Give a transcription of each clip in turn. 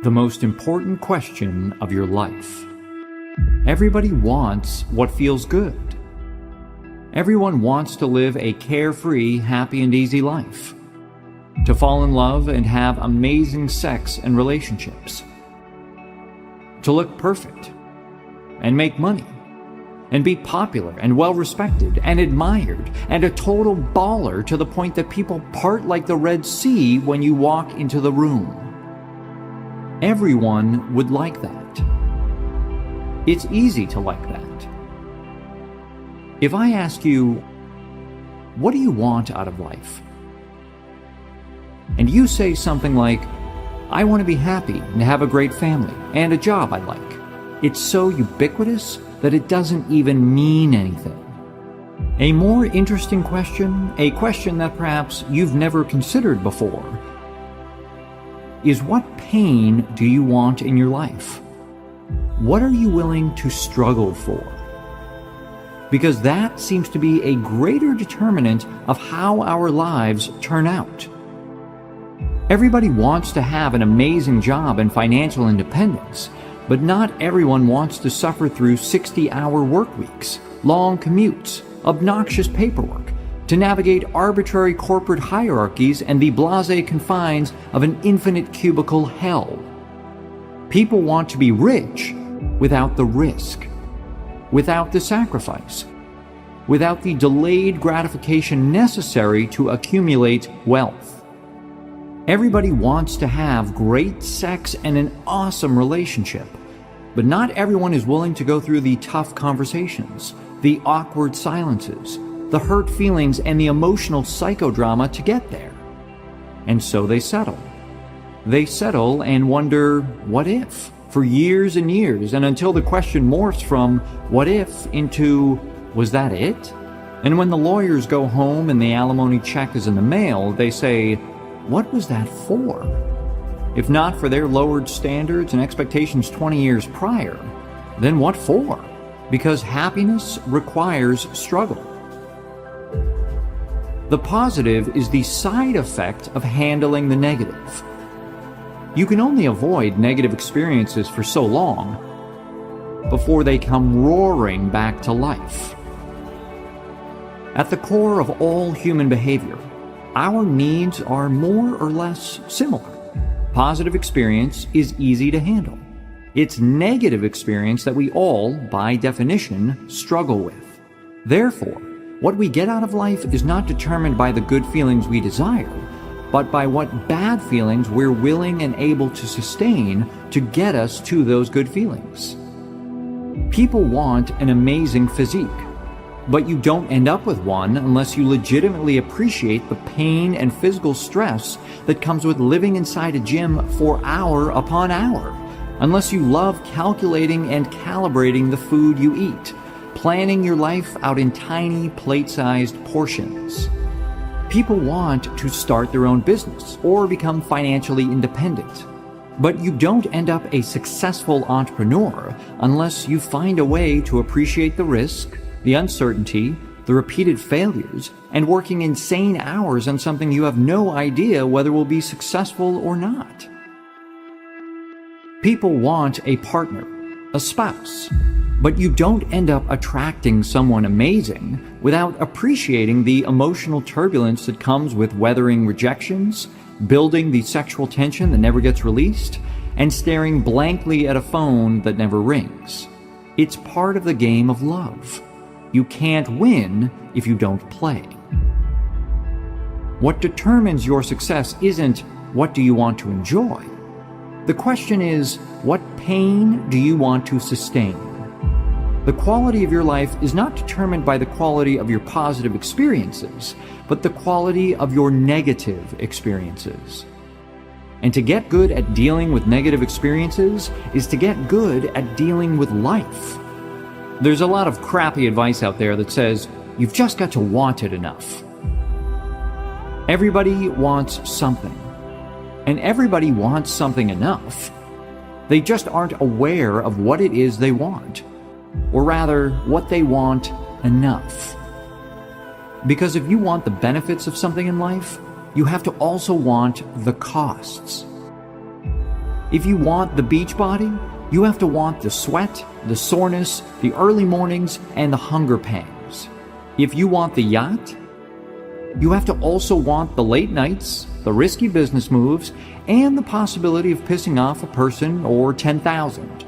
The most important question of your life. Everybody wants what feels good. Everyone wants to live a carefree, happy, and easy life. To fall in love and have amazing sex and relationships. To look perfect and make money and be popular and well-respected and admired and a total baller to the point that people part like the Red Sea when you walk into the room. Everyone would like that. It's easy to like that. If I ask you, what do you want out of life? And you say something like, I want to be happy and have a great family and a job I like. It's so ubiquitous that it doesn't even mean anything. A more interesting question, a question that perhaps you've never considered before, is what pain do you want in your life? What are you willing to struggle for? Because that seems to be a greater determinant of how our lives turn out. Everybody wants to have an amazing job and financial independence, but not everyone wants to suffer through 60-hour work weeks, long commutes, obnoxious paperwork, to navigate arbitrary corporate hierarchies and the blasé confines of an infinite cubicle hell. People want to be rich without the risk, without the sacrifice, without the delayed gratification necessary to accumulate wealth. Everybody wants to have great sex and an awesome relationship, but not everyone is willing to go through the tough conversations, the awkward silences, the hurt feelings, and the emotional psychodrama to get there. And so they settle. They settle and wonder, what if? For years and years, and until the question morphs from what if into, was that it? And when the lawyers go home and the alimony check is in the mail, they say, what was that for? If not for their lowered standards and expectations 20 years prior, then what for? Because happiness requires struggle. The positive is the side effect of handling the negative. You can only avoid negative experiences for so long before they come roaring back to life. At the core of all human behavior, our needs are more or less similar. Positive experience is easy to handle. It's negative experience that we all, by definition, struggle with. Therefore, what we get out of life is not determined by the good feelings we desire, but by what bad feelings we're willing and able to sustain to get us to those good feelings. People want an amazing physique, but you don't end up with one unless you legitimately appreciate the pain and physical stress that comes with living inside a gym for hour upon hour, unless you love calculating and calibrating the food you eat, planning your life out in tiny plate-sized portions. People want to start their own business or become financially independent. But you don't end up a successful entrepreneur unless you find a way to appreciate the risk, the uncertainty, the repeated failures, and working insane hours on something you have no idea whether will be successful or not. People want a partner, a spouse, but you don't end up attracting someone amazing without appreciating the emotional turbulence that comes with weathering rejections, building the sexual tension that never gets released, and staring blankly at a phone that never rings. It's part of the game of love. You can't win if you don't play. What determines your success isn't what do you want to enjoy. The question is, what pain do you want to sustain? The quality of your life is not determined by the quality of your positive experiences, but the quality of your negative experiences. And to get good at dealing with negative experiences is to get good at dealing with life. There's a lot of crappy advice out there that says, you've just got to want it enough. Everybody wants something, and everybody wants something enough. They just aren't aware of what it is they want, or rather, what they want enough. Because if you want the benefits of something in life, you have to also want the costs. If you want the beach body, you have to want the sweat, the soreness, the early mornings, and the hunger pangs. If you want the yacht, you have to also want the late nights, the risky business moves, and the possibility of pissing off a person or 10,000.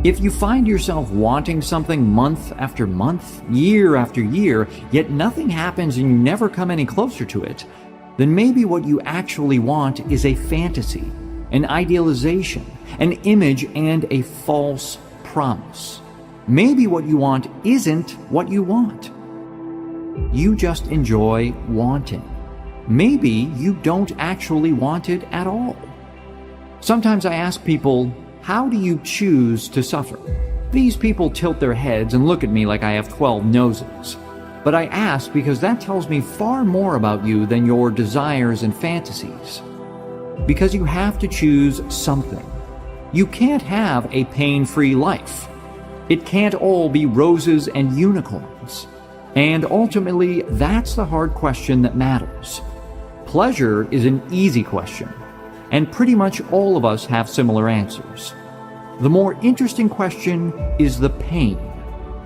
If you find yourself wanting something month after month, year after year, yet nothing happens and you never come any closer to it, then maybe what you actually want is a fantasy, an idealization, an image, and a false promise. Maybe what you want isn't what you want. You just enjoy wanting. Maybe you don't actually want it at all. Sometimes I ask people, how do you choose to suffer? These people tilt their heads and look at me like I have 12 noses. But I ask because that tells me far more about you than your desires and fantasies. Because you have to choose something. You can't have a pain-free life. It can't all be roses and unicorns. And ultimately, that's the hard question that matters. Pleasure is an easy question, and pretty much all of us have similar answers. The more interesting question is the pain.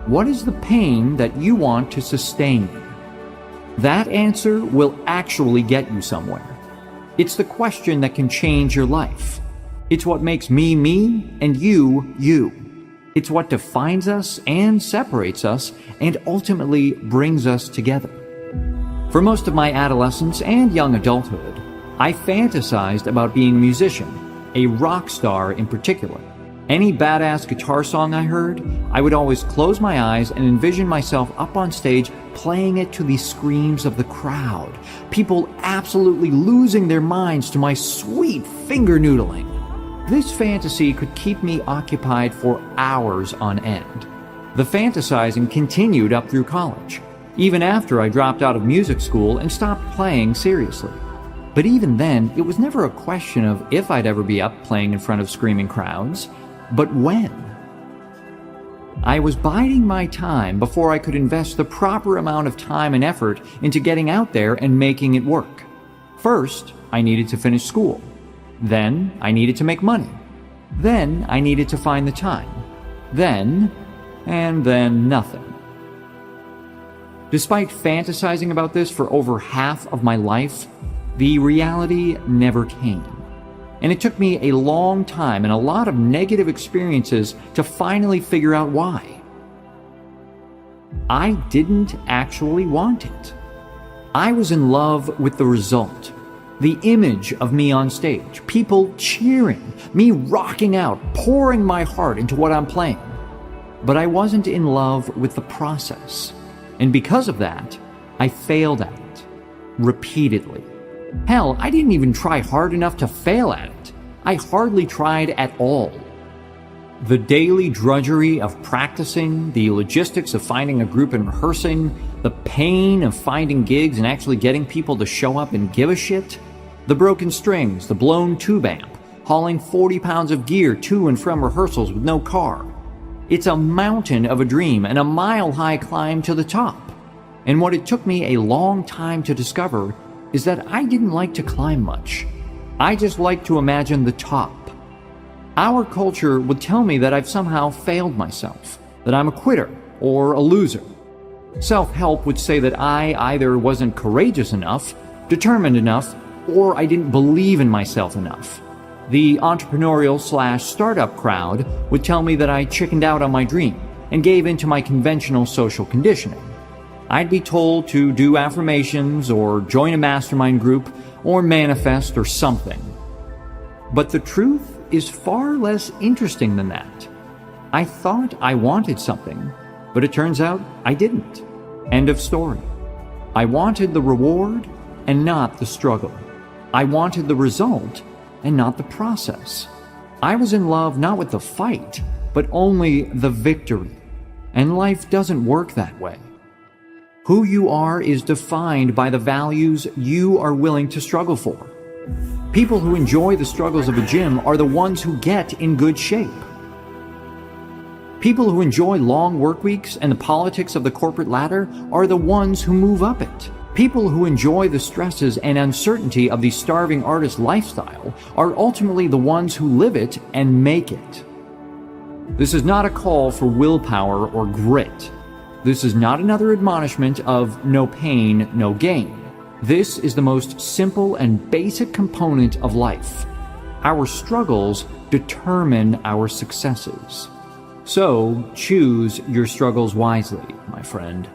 What is the pain that you want to sustain? That answer will actually get you somewhere. It's the question that can change your life. It's what makes me, me, and you, you. It's what defines us and separates us and ultimately brings us together. For most of my adolescence and young adulthood, I fantasized about being a musician, a rock star in particular. Any badass guitar song I heard, I would always close my eyes and envision myself up on stage playing it to the screams of the crowd, people absolutely losing their minds to my sweet finger noodling. This fantasy could keep me occupied for hours on end. The fantasizing continued up through college, even after I dropped out of music school and stopped playing seriously. But even then, it was never a question of if I'd ever be up playing in front of screaming crowds, but when. I was biding my time before I could invest the proper amount of time and effort into getting out there and making it work. First, I needed to finish school. Then, I needed to make money. Then, I needed to find the time. Then nothing. Despite fantasizing about this for over half of my life, the reality never came. And it took me a long time and a lot of negative experiences to finally figure out why. I didn't actually want it. I was in love with the result. The image of me on stage, people cheering, me rocking out, pouring my heart into what I'm playing. But I wasn't in love with the process. And because of that, I failed at it. Repeatedly. Hell, I didn't even try hard enough to fail at it. I hardly tried at all. The daily drudgery of practicing, the logistics of finding a group and rehearsing, the pain of finding gigs and actually getting people to show up and give a shit, the broken strings, the blown tube amp, hauling 40 pounds of gear to and from rehearsals with no car. It's a mountain of a dream and a mile-high climb to the top. And what it took me a long time to discover is that I didn't like to climb much. I just liked to imagine the top. Our culture would tell me that I've somehow failed myself, that I'm a quitter or a loser. Self-help would say that I either wasn't courageous enough, determined enough, or I didn't believe in myself enough. The entrepreneurial/startup crowd would tell me that I chickened out on my dream and gave into my conventional social conditioning. I'd be told to do affirmations or join a mastermind group or manifest or something. But the truth is far less interesting than that. I thought I wanted something, but it turns out I didn't. End of story. I wanted the reward and not the struggle. I wanted the result and not the process. I was in love not with the fight, but only the victory. And life doesn't work that way. Who you are is defined by the values you are willing to struggle for. People who enjoy the struggles of a gym are the ones who get in good shape. People who enjoy long work weeks and the politics of the corporate ladder are the ones who move up it. People who enjoy the stresses and uncertainty of the starving artist lifestyle are ultimately the ones who live it and make it. This is not a call for willpower or grit. This is not another admonishment of no pain, no gain. This is the most simple and basic component of life. Our struggles determine our successes. So choose your struggles wisely, my friend.